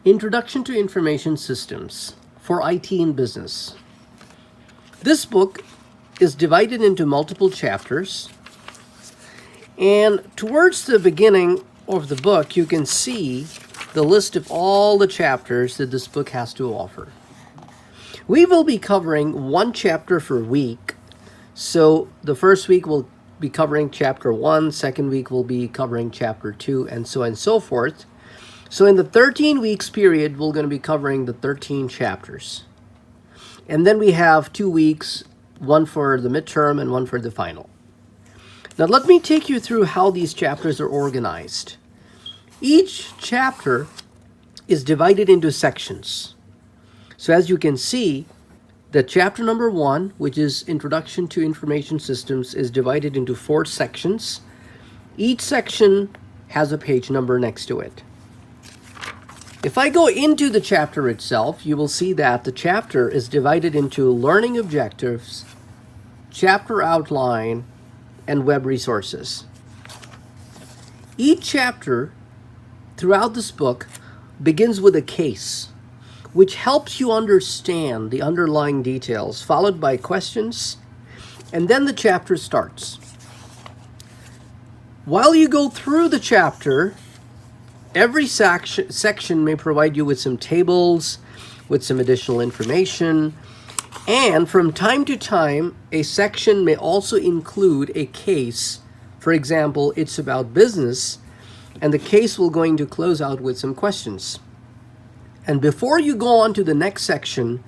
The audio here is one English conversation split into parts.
Introduction to Information Systems for IT in Business. This book is divided into multiple chapters, and towards the beginning of the book you can see the list of all the chapters that this book has to offer. We will be covering one chapter per week. So the first week we'll be covering chapter 1, second week we'll be covering chapter 2, and so on and so forth. So in the 13 weeks period, we're going to be covering the 13 chapters. And then we have 2 weeks, one for the midterm and one for the final. Now let me take you through how these chapters are organized. Each chapter is divided into sections. So as you can see, the chapter number 1, which is Introduction to Information Systems, is divided into 4 sections. Each section has a page number next to it. If I go into the chapter itself, you will see that the chapter is divided into learning objectives, chapter outline, and web resources. Each chapter throughout this book begins with a case, which helps you understand the underlying details, followed by questions, and then the chapter starts. While you go through the chapter, every section may provide you with some tables, with some additional information, and from time to time, a section may also include a case. For example, it's about business, and the case will going to close out with some questions. And before you go on to the next section,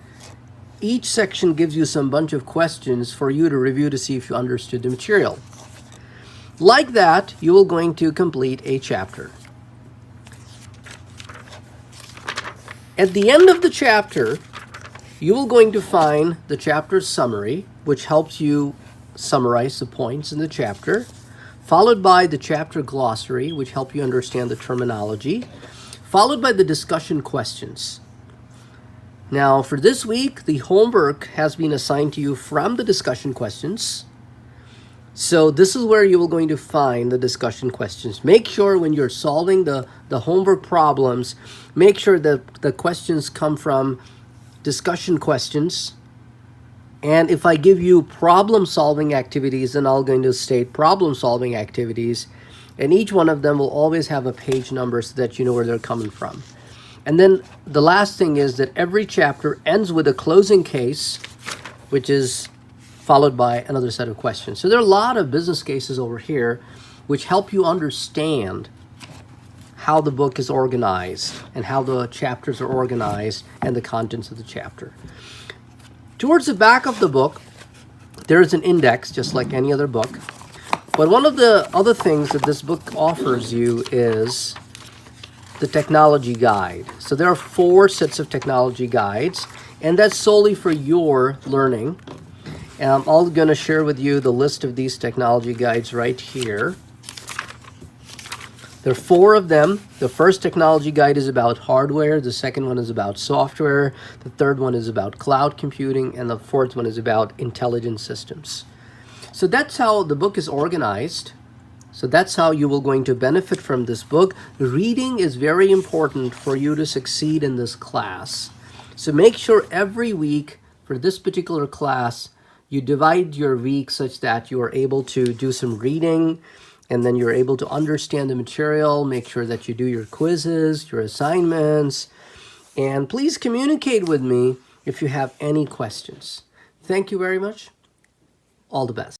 each section gives you some bunch of questions for you to review to see if you understood the material. Like that, you will going to complete a chapter. At the end of the chapter, you will going to find the chapter summary, which helps you summarize the points in the chapter, followed by the chapter glossary, which help you understand the terminology, followed by the discussion questions. Now, for this week, the homework has been assigned to you from the discussion questions. So this is where you will going to find the discussion questions. Make sure when you're solving the homework problems, make sure that the questions come from discussion questions. And if I give you problem solving activities, then I'm going to state problem solving activities. And each one of them will always have a page number so that you know where they're coming from. And then the last thing is that every chapter ends with a closing case, which is followed by another set of questions. So there are a lot of business cases over here which help you understand how the book is organized and how the chapters are organized and the contents of the chapter. Towards the back of the book, there is an index, just like any other book. But one of the other things that this book offers you is the technology guide. So there are 4 sets of technology guides, and that's solely for your learning. And I'm all going to share with you the list of these technology guides right here. There are 4 of them. The first technology guide is about hardware. The second one is about software. The third one is about cloud computing. And the fourth one is about intelligent systems. So that's how the book is organized. So that's how you will going to benefit from this book. Reading is very important for you to succeed in this class. So make sure every week for this particular class, you divide your week such that you are able to do some reading, and then you're able to understand the material. Make sure that you do your quizzes, your assignments, and please communicate with me if you have any questions. Thank you very much. All the best.